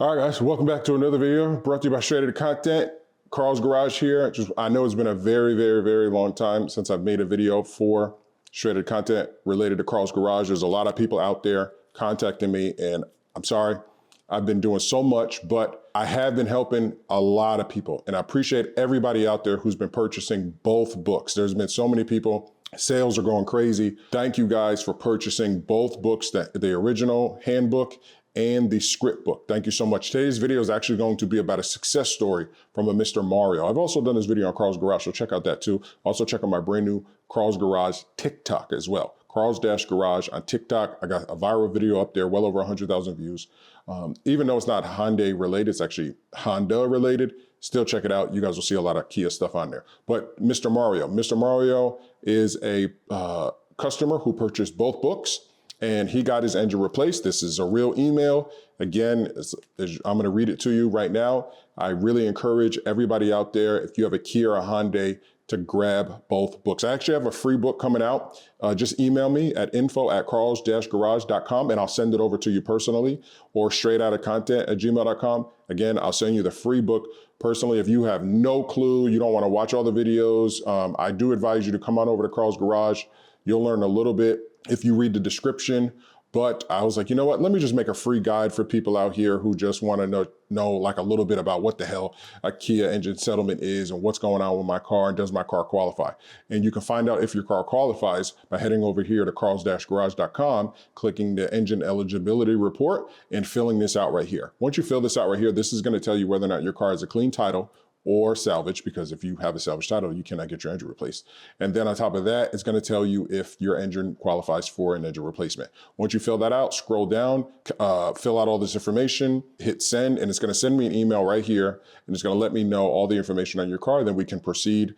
All right, guys, welcome back to another video brought to you by Shredded Content. Carl's Garage here. I know it's been a very, very, very long time since I've made a video for Shredded Content related to Carl's Garage. There's a lot of people out there contacting me, and I'm sorry, I've been doing so much, but I have been helping a lot of people, and I appreciate everybody out there who's been purchasing both books. There's been so many people. Sales are going crazy. Thank you guys for purchasing both books, the original Handbook and the script book. Thank you so much. Today's video is actually going to be about a success story from a Mr. Mario. I've also done this video on Carl's Garage, so check out that too. Also check out my brand new Carl's Garage TikTok as well. Carl's-Garage on TikTok. I got a viral video up there, well over 100,000 views. Even though it's not Hyundai related, it's actually Honda related. Still check it out. You guys will see a lot of Kia stuff on there. But Mr. Mario is a customer who purchased both books, and he got his engine replaced. This is a real email. Again, I'm gonna read it to you right now. I really encourage everybody out there, if you have a Kia or a Hyundai, to grab both books. I actually have a free book coming out. Just email me at info@carls-garage.com and I'll send it over to you personally, or straightoutacontent@gmail.com. Again, I'll send you the free book personally. If you have no clue, you don't wanna watch all the videos, I do advise you to come on over to Carl's Garage. You'll learn a little bit if you read the description. But I was like, you know what? Let me just make a free guide for people out here who just want to know like a little bit about what the hell a Kia engine settlement is and what's going on with my car and does my car qualify. And you can find out if your car qualifies by heading over here to carls-garage.com, clicking the engine eligibility report and filling this out right here. Once you fill this out right here, this is going to tell you whether or not your car has a clean title or salvage, because if you have a salvage title, you cannot get your engine replaced. And then on top of that, it's going to tell you if your engine qualifies for an engine replacement. Once you fill that out, scroll down, fill out all this information, hit send, and it's going to send me an email right here, and it's going to let me know all the information on your car. Then we can proceed.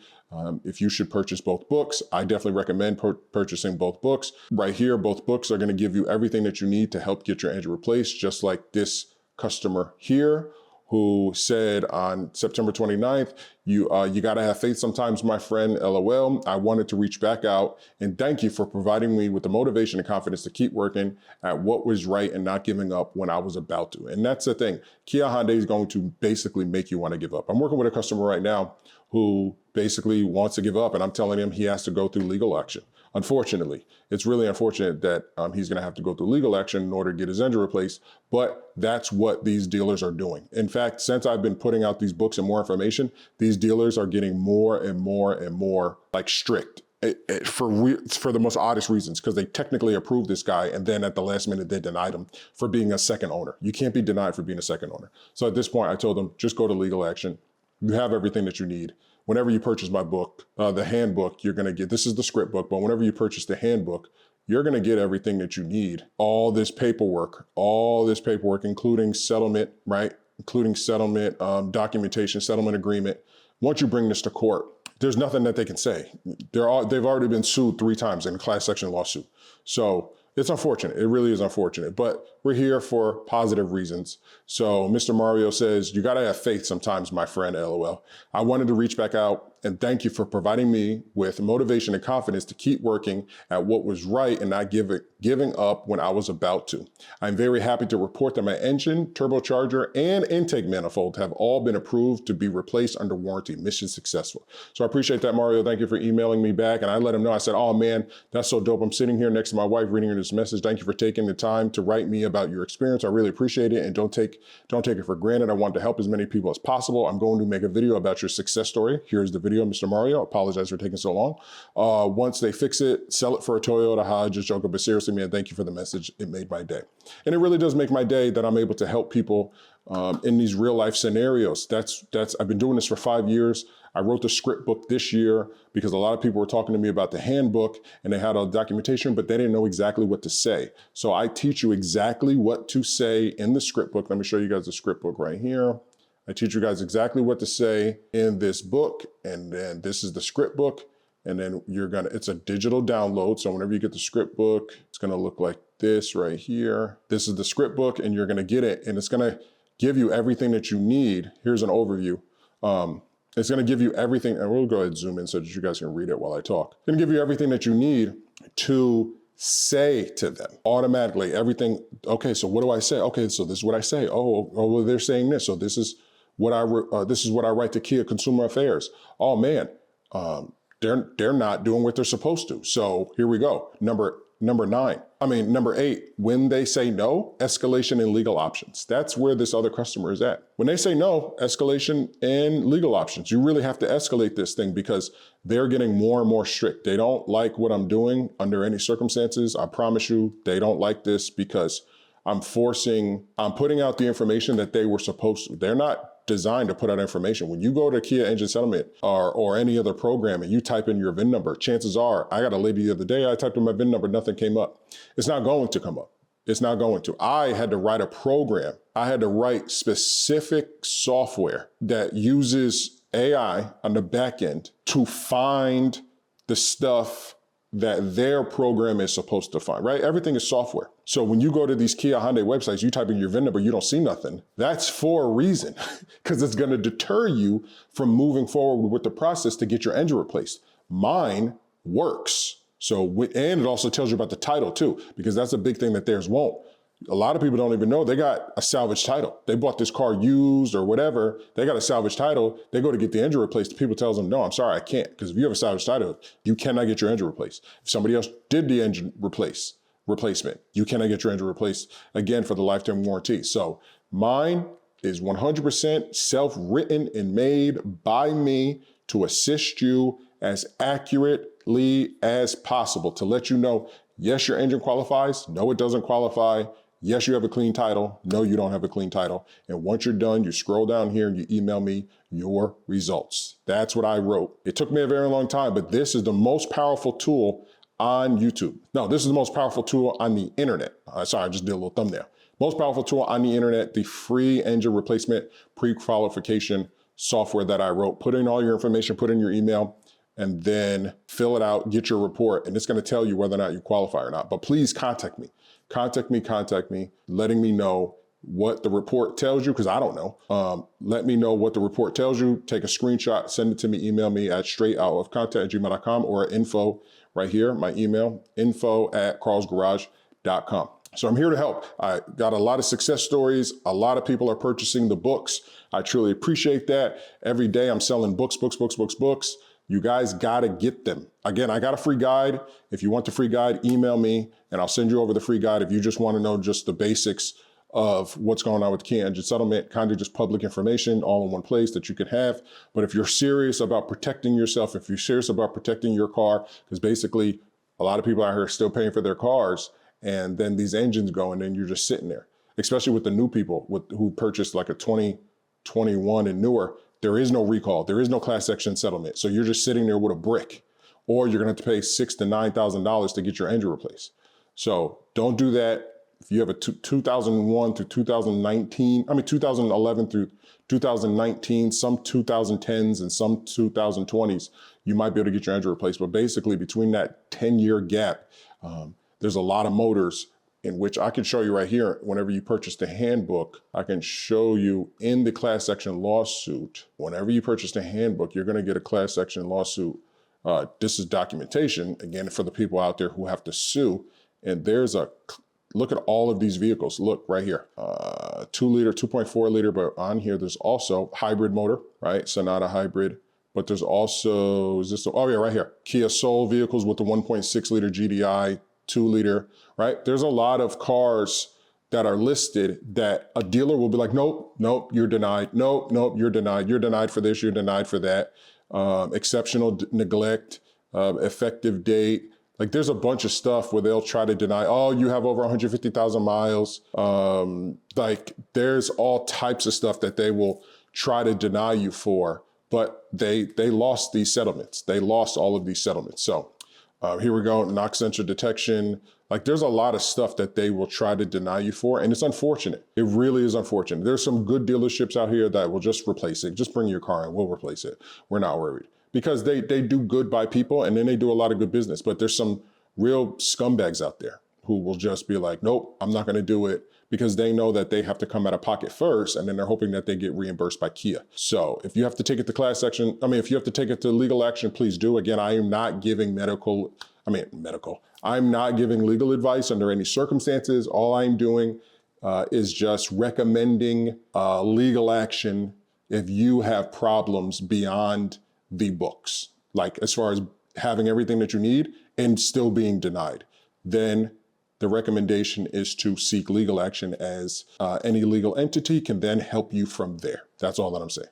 If you should purchase both books, I definitely recommend purchasing both books. Right here, both books are going to give you everything that you need to help get your engine replaced, just like this customer here, who said on September 29th, you gotta have faith sometimes, my friend, LOL. I wanted to reach back out and thank you for providing me with the motivation and confidence to keep working at what was right and not giving up when I was about to. And that's the thing. Kia Hyundai is going to basically make you wanna give up. I'm working with a customer right now who basically wants to give up, and I'm telling him he has to go through legal action. Unfortunately, it's really unfortunate that he's gonna have to go through legal action in order to get his engine replaced, but that's what these dealers are doing. In fact, since I've been putting out these books and more information, these dealers are getting more and more and more like strict for the most oddest reasons, because they technically approved this guy and then at the last minute they denied him for being a second owner. You can't be denied for being a second owner. So at this point, I told them, just go to legal action. You have everything that you need. Whenever you purchase my book, the handbook, you're gonna get, this is the script book, but whenever you purchase the handbook, you're gonna get everything that you need. All this paperwork, including settlement, right? Including settlement, documentation, settlement agreement. Once you bring this to court, there's nothing that they can say. They've already been sued 3 times in a class action lawsuit. So it's unfortunate. It really is unfortunate, but we're here for positive reasons. So Mr. Mario says, you gotta have faith sometimes, my friend, LOL. I wanted to reach back out and thank you for providing me with motivation and confidence to keep working at what was right and not giving up when I was about to. I'm very happy to report that my engine, turbocharger, and intake manifold have all been approved to be replaced under warranty. Mission successful. So I appreciate that, Mario. Thank you for emailing me back. And I let him know, I said, oh man, that's so dope. I'm sitting here next to my wife reading her this message. Thank you for taking the time to write me about your experience. I really appreciate it. And don't take it for granted. I want to help as many people as possible. I'm going to make a video about your success story. Here's the video, Mr. Mario. I apologize for taking so long. Once they fix it, sell it for a Toyota. I just joking, but seriously, man, thank you for the message. It made my day. And it really does make my day that I'm able to help people in these real life scenarios. I've been doing this for 5 years. I wrote the script book this year because a lot of people were talking to me about the handbook and they had all the documentation, but they didn't know exactly what to say. So I teach you exactly what to say in the script book. Let me show you guys the script book right here. I teach you guys exactly what to say in this book. And then this is the script book. And then it's a digital download. So whenever you get the script book, it's gonna look like this right here. This is the script book and you're gonna get it and it's gonna give you everything that you need. Here's an overview. It's gonna give you everything, and we'll go ahead and zoom in so that you guys can read it while I talk. It's gonna give you everything that you need to say to them automatically everything. Okay, so what do I say? Okay, so this is what I say. Well, they're saying this. So this is what I write to Kia Consumer Affairs. Oh man, they're not doing what they're supposed to. So here we go. Number 8, when they say no, escalation and legal options. That's where this other customer is at. When they say no, escalation and legal options. You really have to escalate this thing because they're getting more and more strict. They don't like what I'm doing under any circumstances. I promise you, they don't like this because I'm putting out the information that they were supposed to. They're not designed to put out information. When you go to Kia Engine Settlement or any other program and you type in your VIN number, chances are, I got a lady the other day, I typed in my VIN number, nothing came up. It's not going to come up. It's not going to. I had to write a program. I had to write specific software that uses AI on the back end to find the stuff that their program is supposed to find, right? Everything is software. So when you go to these Kia Hyundai websites, you type in your VIN number, you don't see nothing. That's for a reason, because it's gonna deter you from moving forward with the process to get your engine replaced. Mine works. And it also tells you about the title too, because that's a big thing that theirs won't. A lot of people don't even know they got a salvage title. They bought this car used or whatever. They got a salvage title. They go to get the engine replaced. The people tells them, no, I'm sorry, I can't. Because if you have a salvage title, you cannot get your engine replaced. If somebody else did the engine replacement, you cannot get your engine replaced again for the lifetime warranty. So mine is 100% self-written and made by me to assist you as accurately as possible, to let you know, yes, your engine qualifies. No, it doesn't qualify. Yes, you have a clean title. No, you don't have a clean title. And once you're done, you scroll down here and you email me your results. That's what I wrote. It took me a very long time, but this is the most powerful tool on YouTube. No, this is the most powerful tool on the internet. Sorry, I just did a little thumbnail. Most powerful tool on the internet, the free engine replacement pre-qualification software that I wrote. Put in all your information, put in your email, and then fill it out, get your report, and it's gonna tell you whether or not you qualify or not. But please contact me, letting me know what the report tells you, because I don't know. Let me know what the report tells you. Take a screenshot, send it to me, email me at straightoutofcontent@gmail.com or at info right here, my email, info@carlsgarage.com. So I'm here to help. I got a lot of success stories. A lot of people are purchasing the books. I truly appreciate that. Every day I'm selling books. You guys gotta get them. Again, I got a free guide. If you want the free guide, email me and I'll send you over the free guide. If you just wanna know just the basics of what's going on with Kia Engine Settlement, kind of just public information all in one place that you can have. But if you're serious about protecting yourself, if you're serious about protecting your car, because basically a lot of people out here are still paying for their cars, and then these engines go and then you're just sitting there, especially with the new people who purchased like a 2021 and newer. There is no recall. There is no class action settlement. So you're just sitting there with a brick, or you're gonna have to pay $6,000 to $9,000 to get your engine replaced. So don't do that. If you have a 2001 through 2019, 2011 through 2019, some 2010s and some 2020s, you might be able to get your engine replaced. But basically between that 10-year gap, there's a lot of motors in which I can show you right here. Whenever you purchase the handbook, I can show you in the class action lawsuit. Whenever you purchase the handbook, you're gonna get a class action lawsuit. This is documentation, again, for the people out there who have to sue. And look at all of these vehicles. Look right here, 2 liter, 2.4 liter, but on here, there's also hybrid motor, right? Sonata hybrid, but there's also, right here, Kia Soul vehicles with the 1.6 liter GDI, 2 liter, right? There's a lot of cars that are listed that a dealer will be like, nope, you're denied. Nope, you're denied. You're denied for this, you're denied for that. Exceptional neglect, effective date. Like there's a bunch of stuff where they'll try to deny, oh, you have over 150,000 miles. Like there's all types of stuff that they will try to deny you for, but they lost these settlements. They lost all of these settlements. So here we go, knock sensor detection. Like there's a lot of stuff that they will try to deny you for, and it's unfortunate. It really is unfortunate. There's some good dealerships out here that will just replace it. Just bring your car in, we'll replace it. We're not worried. Because they do good by people and then they do a lot of good business. But there's some real scumbags out there who will just be like, nope, I'm not gonna do it, because they know that they have to come out of pocket first, and then they're hoping that they get reimbursed by Kia. So if you have to take it to class action, if you have to take it to legal action, please do. Again, I am not giving I'm not giving legal advice under any circumstances. All I'm doing is just recommending legal action if you have problems beyond the books, like as far as having everything that you need and still being denied. Then the recommendation is to seek legal action, as any legal entity can then help you from there. That's all that I'm saying.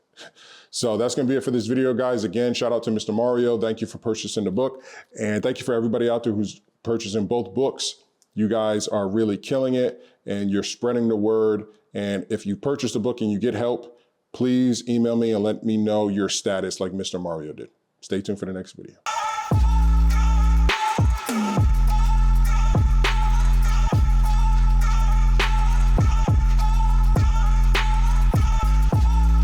So that's going to be it for this video, guys. Again, shout out to Mr. Mario. Thank you for purchasing the book. And thank you for everybody out there who's purchasing both books. You guys are really killing it and you're spreading the word. And if you purchase the book and you get help, please email me and let me know your status like Mr. Mario did. Stay tuned for the next video.